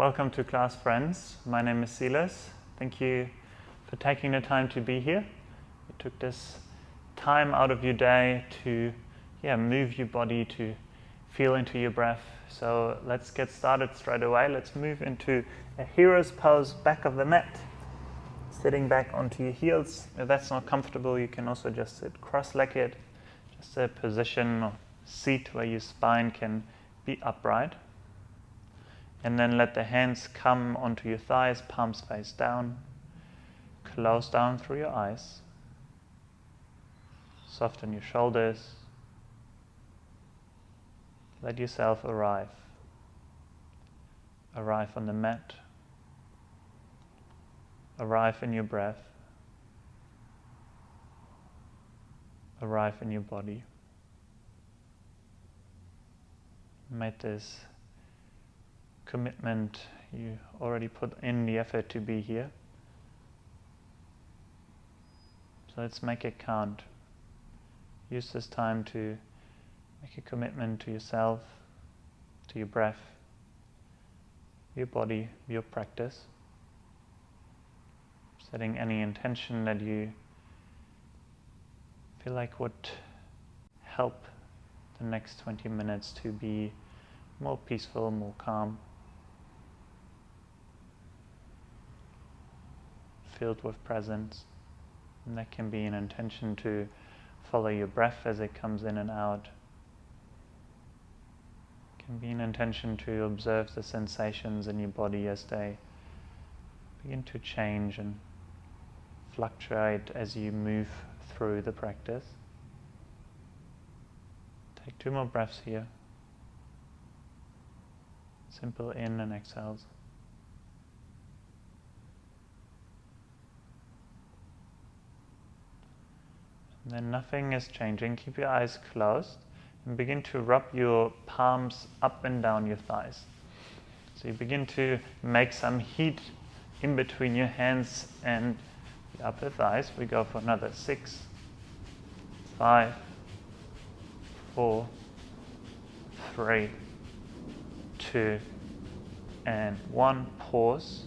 Welcome to class, friends. My name is Silas. Thank you for taking the time to be here. You took this time out of your day to move your body, to feel into your breath. So let's get started straight away. Let's move into a hero's pose, back of the mat. Sitting back onto your heels. If that's not comfortable, you can also just sit cross-legged. Just a position or seat where your spine can be upright. And then let the hands come onto your thighs, palms face down. Close down through your eyes. Soften your shoulders. Let yourself arrive. Arrive on the mat. Arrive in your breath. Arrive in your body. Make this commitment, you already put in the effort to be here. So let's make it count. Use this time to make a commitment to yourself, to your breath, your body, your practice. Setting any intention that you feel like would help the next 20 minutes to be more peaceful, more calm. Filled with presence, and that can be an intention to follow your breath as it comes in and out. It can be an intention to observe the sensations in your body as they begin to change and fluctuate as you move through the practice. Take 2 more breaths here. Simple in and exhales. And then nothing is changing. Keep your eyes closed and begin to rub your palms up and down your thighs. So you begin to make some heat in between your hands and the upper thighs. We go for another 6, 5, 4, 3, 2, and 1. Pause.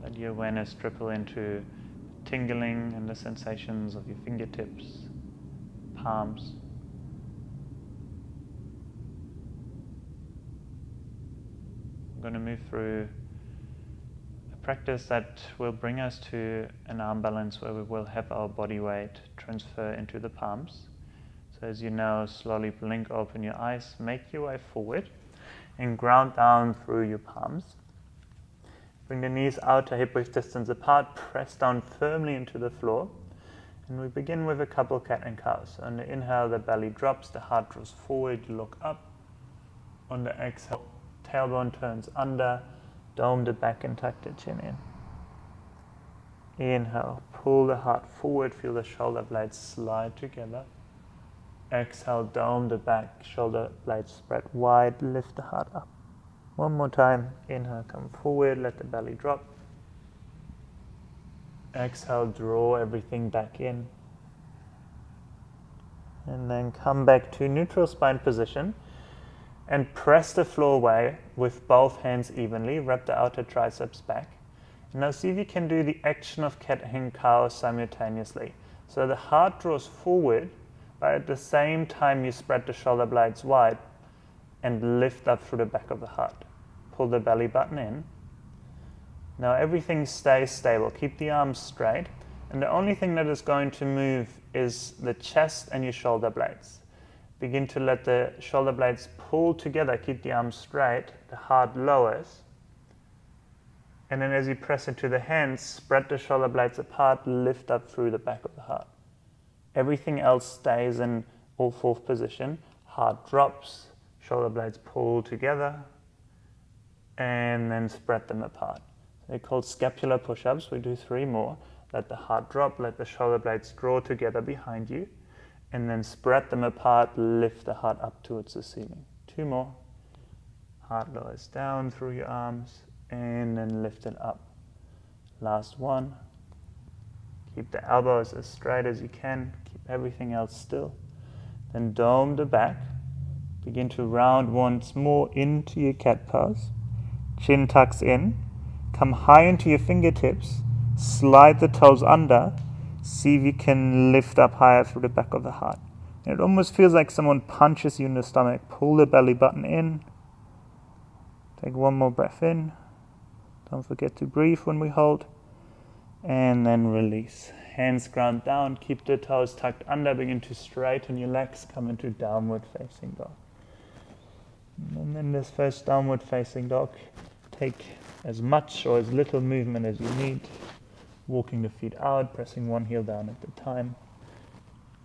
Let your awareness dribble into tingling and the sensations of your fingertips, palms. I'm going to move through a practice that will bring us to an arm balance where we will have our body weight transfer into the palms. So as you know, slowly blink open your eyes, make your way forward and ground down through your palms. Bring the knees out to hip width distance apart, press down firmly into the floor. And we begin with a couple cat and cows. On the inhale, the belly drops, the heart draws forward, you look up. On the exhale, tailbone turns under, dome the back and tuck the chin in. Inhale, pull the heart forward, feel the shoulder blades slide together. Exhale, dome the back, shoulder blades spread wide, lift the heart up. One more time. Inhale, come forward, let the belly drop. Exhale, draw everything back in. And then come back to neutral spine position and press the floor away with both hands evenly. Wrap the outer triceps back. And now see if you can do the action of cat and cow simultaneously. So the heart draws forward, but at the same time you spread the shoulder blades wide and lift up through the back of the heart. Pull the belly button in. Now everything stays stable. Keep the arms straight. And the only thing that is going to move is the chest and your shoulder blades. Begin to let the shoulder blades pull together. Keep the arms straight. The heart lowers. And then as you press into the hands, spread the shoulder blades apart, lift up through the back of the heart. Everything else stays in all 4th position. Heart drops, shoulder blades pull together, and then spread them apart. They're called scapular push-ups. We do 3 more. Let the heart drop, let the shoulder blades draw together behind you, and then spread them apart, lift the heart up towards the ceiling. 2 more. Heart lowers down through your arms, and then lift it up. Last 1. Keep the elbows as straight as you can. Keep everything else still. Then dome the back. Begin to round once more into your cat pose. chin tucks in, come high into your fingertips, slide the toes under, see if you can lift up higher through the back of the heart. And it almost feels like someone punches you in the stomach. Pull the belly button in. Take one more breath in. Don't forget to breathe when we hold. And then release. Hands ground down. Keep the toes tucked under. Begin to straighten your legs. Come into downward facing dog. And then this first downward facing dog, take as much or as little movement as you need. Walking the feet out, pressing one heel down at a time.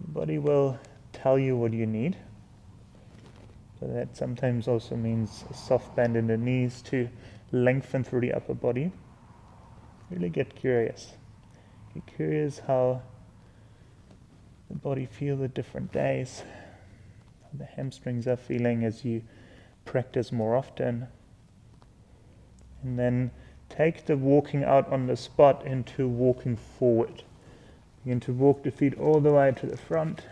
Your body will tell you what you need. So that sometimes also means a soft bend in the knees to lengthen through the upper body. Really get curious. Get curious how the body feels at different days, how the hamstrings are feeling as you practice more often. And then take the walking out on the spot into walking forward. Begin to walk the feet all the way to the front.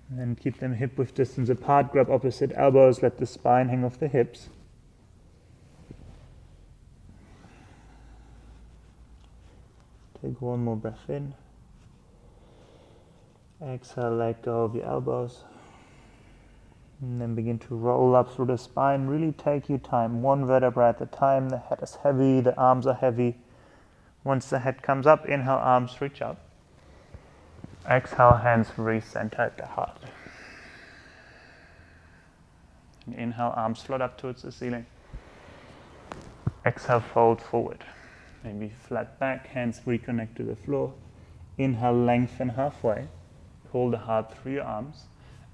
And keep them hip width distance apart. Grab opposite elbows. Let the spine hang off the hips. Take one more breath in. Exhale, let go of your elbows. And then begin to roll up through the spine. Really take your time. One vertebra at a time. The head is heavy. The arms are heavy. Once the head comes up, inhale, arms reach up. Exhale, hands recenter at the heart. And inhale, arms float up towards the ceiling. Exhale, fold forward. Maybe flat back, hands reconnect to the floor. Inhale, lengthen halfway. Pull the heart through your arms.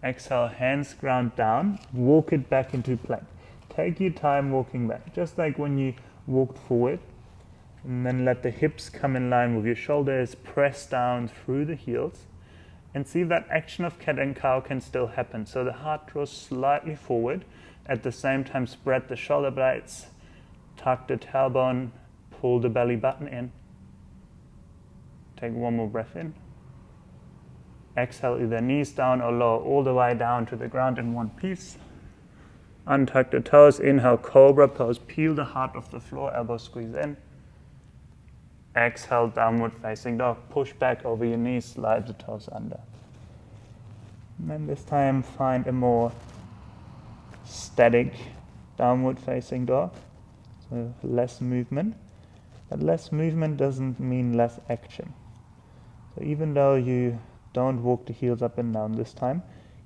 Exhale, hands ground down. Walk it back into plank. Take your time walking back, just like when you walked forward. And then let the hips come in line with your shoulders. Press down through the heels. And see if that action of cat and cow can still happen. So the heart draws slightly forward. At the same time, spread the shoulder blades. Tuck the tailbone. Pull the belly button in. Take one more breath in. Exhale, either knees down or lower, all the way down to the ground in one piece. Untuck the toes. Inhale, cobra pose. Peel the heart off the floor. Elbows squeeze in. Exhale, downward facing dog. Push back over your knees. Slide the toes under. And then this time, find a more static downward facing dog. So less movement. But less movement doesn't mean less action. So even though you don't walk the heels up and down this time,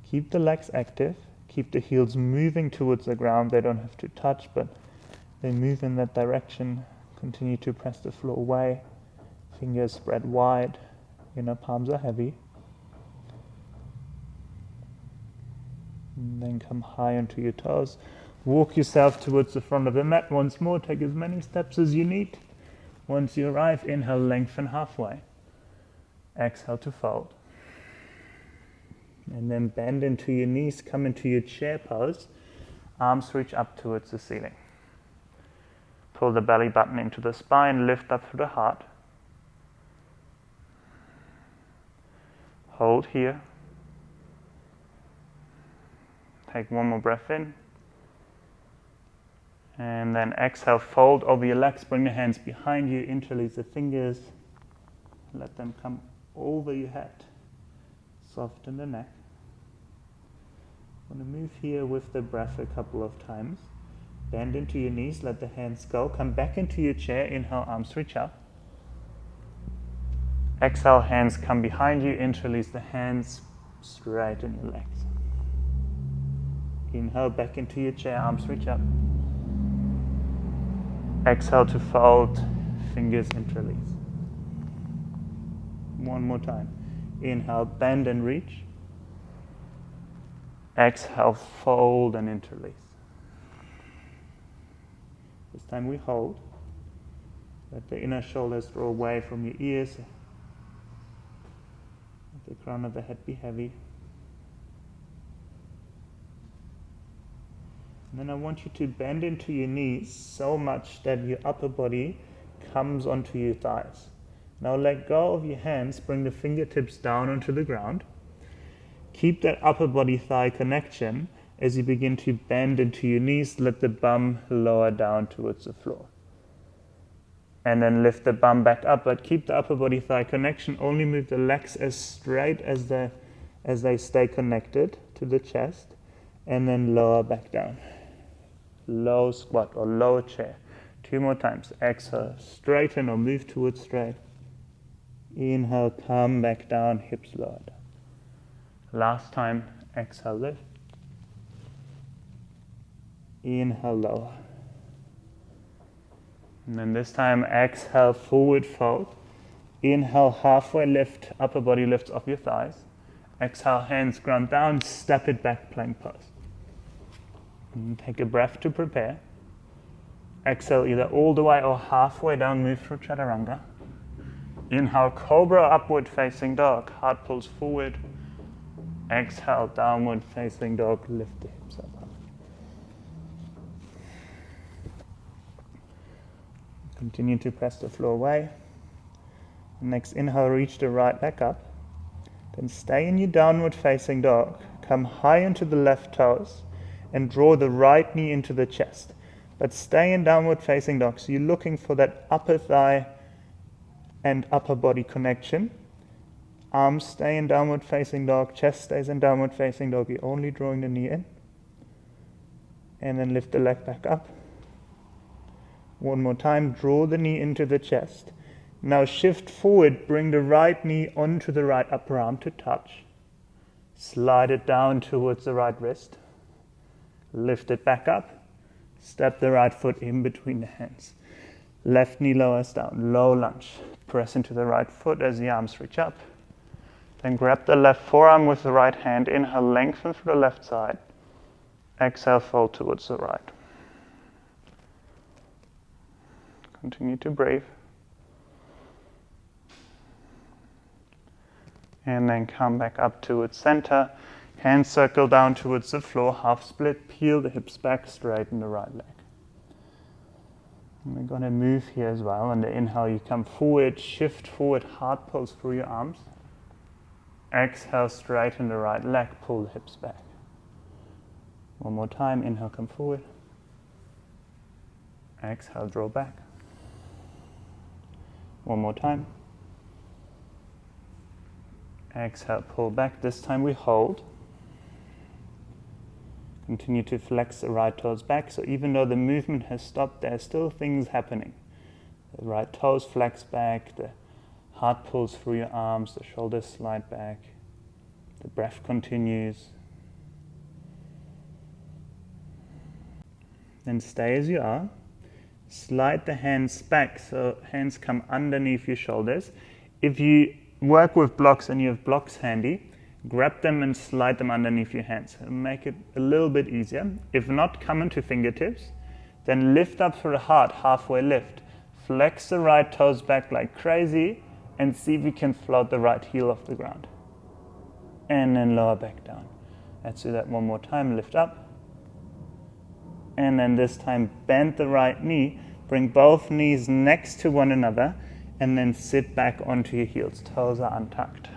keep the legs active. Keep the heels moving towards the ground. They don't have to touch, but they move in that direction. Continue to press the floor away. Fingers spread wide. Inner palms are heavy. And then come high onto your toes. Walk yourself towards the front of the mat once more. Take as many steps as you need. Once you arrive, inhale, lengthen halfway. Exhale to fold. And then bend into your knees. Come into your chair pose. Arms reach up towards the ceiling. Pull the belly button into the spine, lift up through the heart. Hold here. Take one more breath in. And then exhale, fold over your legs, bring the hands behind you, interlace the fingers. Let them come over your head. Soften the neck. I'm going to move here with the breath a couple of times. Bend into your knees, let the hands go. Come back into your chair. Inhale, arms reach up. Exhale, hands come behind you. Interlace the hands, straighten your legs. Inhale, back into your chair, arms reach up. Exhale to fold, fingers interlace. One more time. Inhale, bend and reach. Exhale, fold and interlace. This time we hold. Let the inner shoulders draw away from your ears. Let the crown of the head be heavy. And then I want you to bend into your knees so much that your upper body comes onto your thighs. Now let go of your hands, bring the fingertips down onto the ground. Keep that upper body thigh connection As you begin to bend into your knees, let the bum lower down towards the floor. And then lift the bum back up, but keep the upper body thigh connection. Only move the legs as straight as they stay connected to the chest. And then lower back down. Low squat or low chair. 2 more times. Exhale, straighten or move towards straight. Inhale, come back down, hips lower down. Last time, exhale, lift. Inhale, lower. And then this time, exhale, forward fold. Inhale, halfway lift, upper body lifts off your thighs. Exhale, hands ground down, step it back, plank pose. And take a breath to prepare. Exhale, either all the way or halfway down, move through chaturanga. Inhale, cobra, upward facing dog, heart pulls forward. Exhale, downward facing dog, lift the hips up. Continue to press the floor away. Next inhale, reach the right leg up. Then stay in your downward facing dog. Come high into the left toes and draw the right knee into the chest. But stay in downward facing dog. So you're looking for that upper thigh and upper body connection. Arms stay in downward facing dog. Chest stays in downward facing dog. You're only drawing the knee in. And then lift the leg back up. One more time, draw the knee into the chest. Now shift forward, bring the right knee onto the right upper arm to touch. Slide it down towards the right wrist. Lift it back up. Step the right foot in between the hands. Left knee lowers down, low lunge. Press into the right foot as the arms reach up. Then grab the left forearm with the right hand. Inhale, lengthen through the left side. Exhale, fold towards the right. Continue to breathe. And then come back up towards center. Hands circle down towards the floor, half split. Peel the hips back, straighten the right leg. And we're going to move here as well. On the inhale, you come forward, shift forward, heart pulls through your arms. Exhale, straighten the right leg, pull the hips back. One more time, inhale, come forward. Exhale, draw back. One more time. Exhale, pull back. This time we hold. Continue to flex the right toes back. So even though the movement has stopped, there are still things happening. The right toes flex back, the heart pulls through your arms, the shoulders slide back, the breath continues. Then stay as you are. Slide the hands back so hands come underneath your shoulders. If you work with blocks and you have blocks handy, grab them and slide them underneath your hands. It'll make it a little bit easier. If not, come into fingertips. Then lift up through the heart, halfway lift. Flex the right toes back like crazy and see if you can float the right heel off the ground. And then lower back down. Let's do that one more time. Lift up. And then this time bend the right knee, bring both knees next to one another, and then sit back onto your heels. Toes are untucked.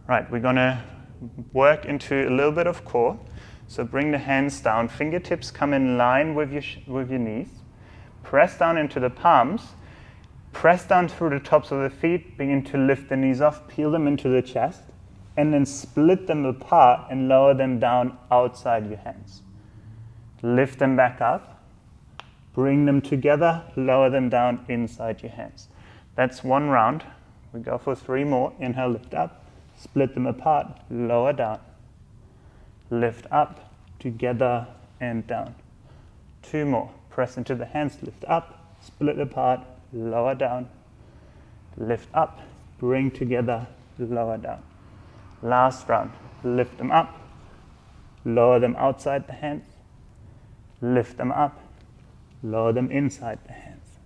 Right, we're going to work into a little bit of core. So bring the hands down, fingertips come in line with your knees. Press down into the palms. Press down through the tops of the feet, begin to lift the knees off, peel them into the chest, and then split them apart and lower them down outside your hands. Lift them back up, bring them together, lower them down inside your hands. That's one round. We go for 3 more. Inhale, lift up, split them apart, lower down. Lift up, together and down. 2 more. Press into the hands, lift up, split apart, lower down. Lift up, bring together, lower down. Last round. Lift them up, lower them outside the hands. Lift them up, lower them inside the hands.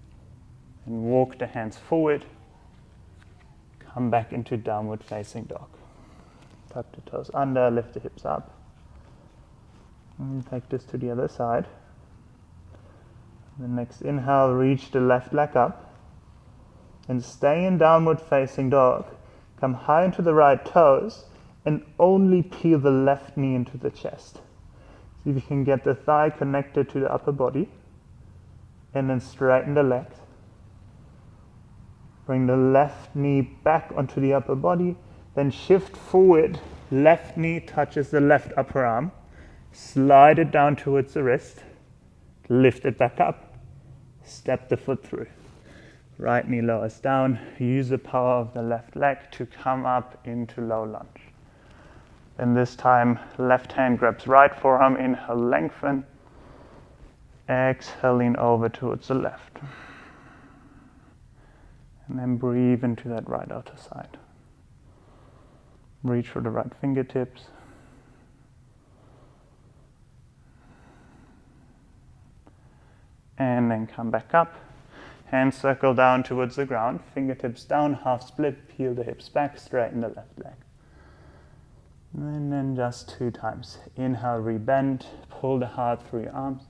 And walk the hands forward. Come back into downward facing dog. Tuck the toes under, lift the hips up. And take this to the other side. The next inhale, reach the left leg up. And stay in downward facing dog. Come high into the right toes and only peel the left knee into the chest. See if you can get the thigh connected to the upper body, and then straighten the legs. Bring the left knee back onto the upper body, then shift forward. Left knee touches the left upper arm. Slide it down towards the wrist. Lift it back up. Step the foot through. Right knee lowers down. Use the power of the left leg to come up into low lunge. And this time, left hand grabs right forearm. Inhale, lengthen. Exhale, lean over towards the left. And then breathe into that right outer side. Reach for the right fingertips. And then come back up. Hands circle down towards the ground. Fingertips down, half split. Peel the hips back, straighten the left leg. And then just 2 times. Inhale, rebend. Pull the heart through your arms.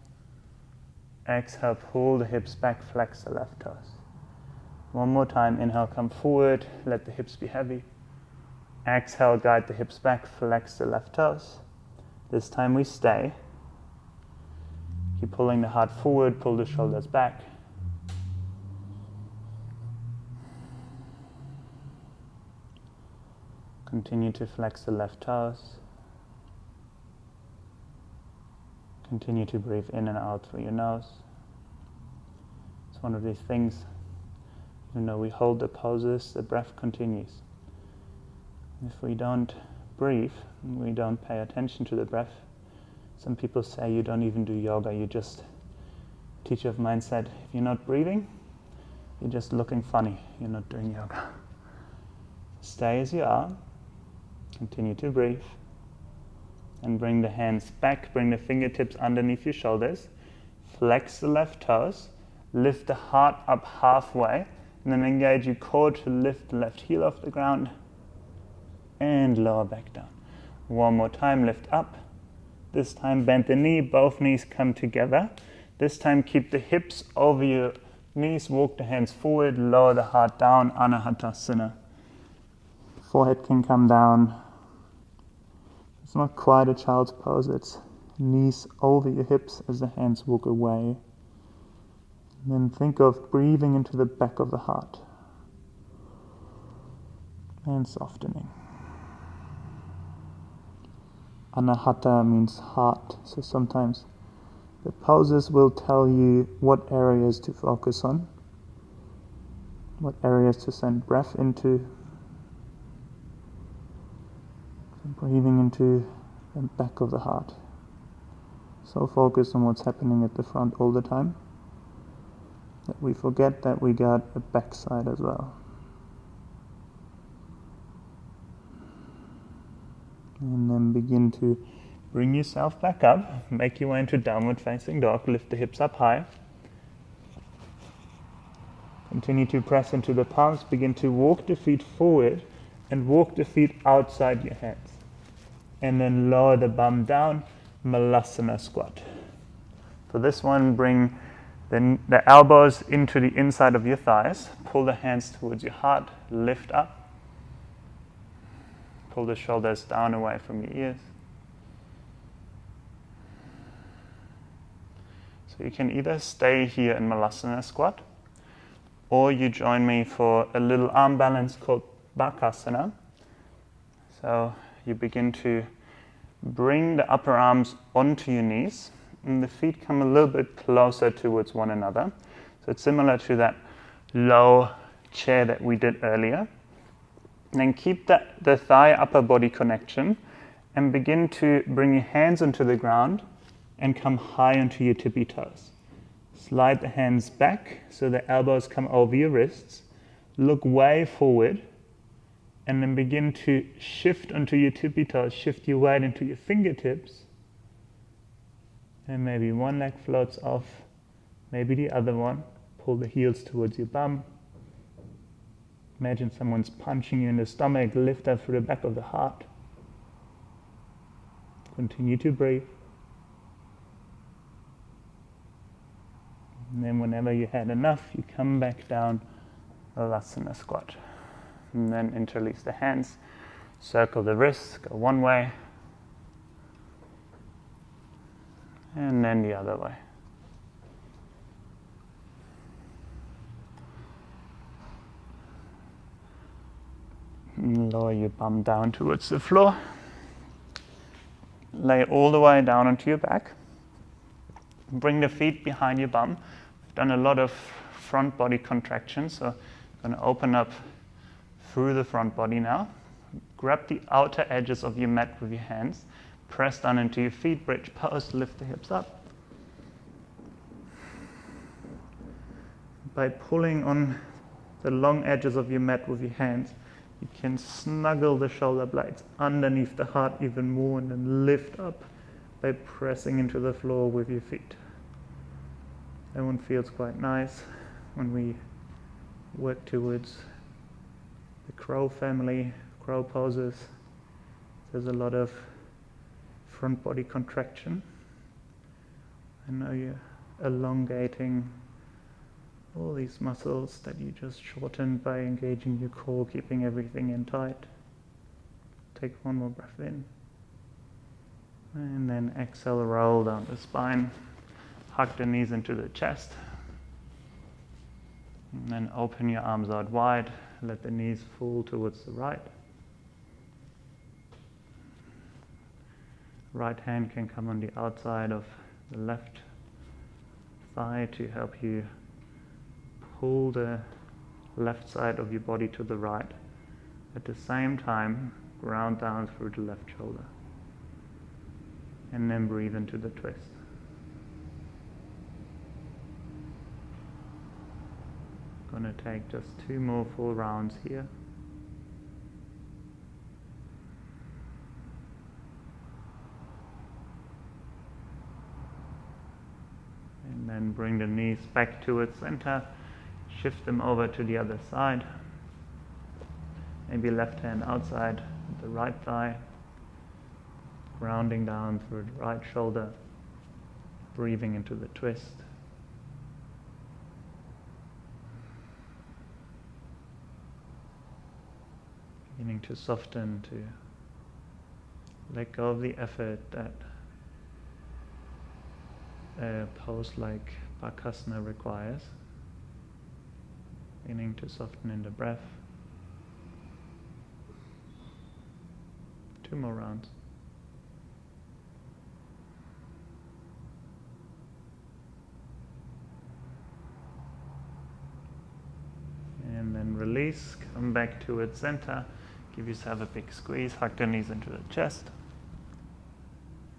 Exhale, pull the hips back, flex the left toes. One more time, inhale, come forward, let the hips be heavy. Exhale, guide the hips back, flex the left toes. This time we stay. Keep pulling the heart forward, pull the shoulders back. Continue to flex the left toes. Continue to breathe in and out through your nose. It's one of these things, even though we hold the poses, the breath continues. If we don't breathe, we don't pay attention to the breath. Some people say you don't even do yoga, you just, teacher of mine said, if you're not breathing, you're just looking funny, you're not doing yoga. Stay as you are, continue to breathe, and bring the hands back, bring the fingertips underneath your shoulders, flex the left toes, lift the heart up halfway, and then engage your core to lift the left heel off the ground, and lower back down. One more time, lift up. This time bend the knee, both knees come together. This time keep the hips over your knees, walk the hands forward, lower the heart down, Anahata. Forehead can come down. It's not quite a child's pose, it's knees over your hips as the hands walk away. And then think of breathing into the back of the heart and softening. Anahata means heart, so sometimes the poses will tell you what areas to focus on, what areas to send breath into. Breathing into the back of the heart. So focused on what's happening at the front all the time that we forget that we got a backside as well. And then begin to bring yourself back up, make your way into downward facing dog, lift the hips up high. Continue to press into the palms, begin to walk the feet forward and walk the feet outside your hands. And then lower the bum down, Massana Squat. For this one, bring the elbows into the inside of your thighs. Pull the hands towards your heart, lift up. Pull the shoulders down away from your ears. So you can either stay here in Massana Squat, or you join me for a little arm balance called Bakasana. So you begin to bring the upper arms onto your knees, and the feet come a little bit closer towards one another. So it's similar to that low chair that we did earlier. And then keep the thigh upper body connection and begin to bring your hands onto the ground and come high onto your tippy toes. Slide the hands back so the elbows come over your wrists. Look way forward. And then begin to shift onto your tippy toes, shift your weight into your fingertips. And maybe one leg floats off, maybe the other one. Pull the heels towards your bum. Imagine someone's punching you in the stomach, lift up through the back of the heart. Continue to breathe. And then whenever you had enough, you come back down, Massana Squat. And then interlace the hands. Circle the wrists, go one way, and then the other way. Lower your bum down towards the floor. Lay all the way down onto your back. Bring the feet behind your bum. We've done a lot of front body contractions, so I'm going to open up through the front body now. Grab the outer edges of your mat with your hands. Press down into your feet, bridge pose, lift the hips up. By pulling on the long edges of your mat with your hands, you can snuggle the shoulder blades underneath the heart even more and then lift up by pressing into the floor with your feet. That one feels quite nice when we work towards the crow family, crow poses. There's a lot of front body contraction. I know you're elongating all these muscles that you just shortened by engaging your core, keeping everything in tight. Take one more breath in. And then exhale, roll down the spine. Hug the knees into the chest. And then open your arms out wide. Let the knees fall towards the right. Right hand can come on the outside of the left thigh to help you pull the left side of your body to the right. At the same time, ground down through the left shoulder. And then breathe into the twist. Gonna take just 2 more full rounds here. And then bring the knees back towards center. Shift them over to the other side. Maybe left hand outside the right thigh. Grounding down through the right shoulder. Breathing into the twist. Beginning to soften, to let go of the effort that a pose like Bakasana requires. Beginning to soften in the breath. 2 more rounds. And then release, come back towards center. Give yourself a big squeeze, hug the knees into the chest.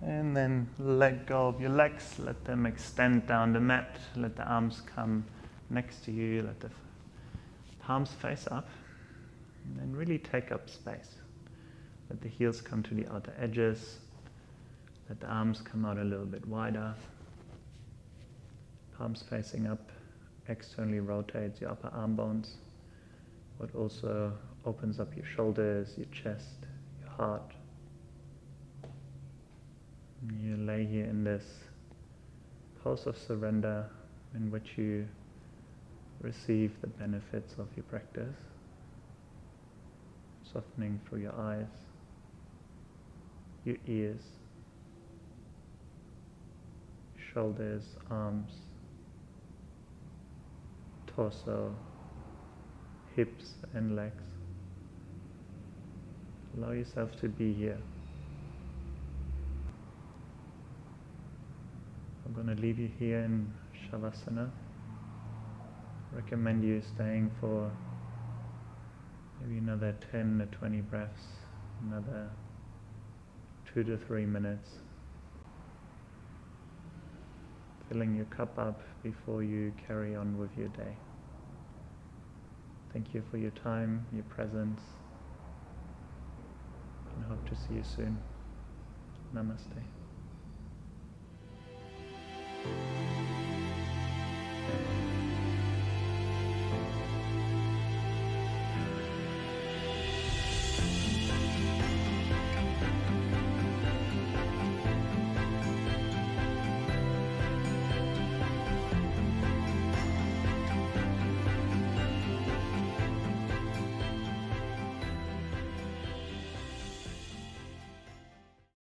And then let go of your legs, let them extend down the mat, let the arms come next to you, let the palms face up, and then really take up space. Let the heels come to the outer edges, let the arms come out a little bit wider, palms facing up, externally rotates your upper arm bones, but also opens up your shoulders, your chest, your heart. You lay here in this pose of surrender in which you receive the benefits of your practice, softening through your eyes, your ears, shoulders, arms, torso, hips and legs. Allow yourself to be here. I'm going to leave you here in Shavasana. Recommend you staying for maybe another 10 to 20 breaths, another 2 to 3 minutes. Filling your cup up before you carry on with your day. Thank you for your time, your presence, and hope to see you soon. Namaste.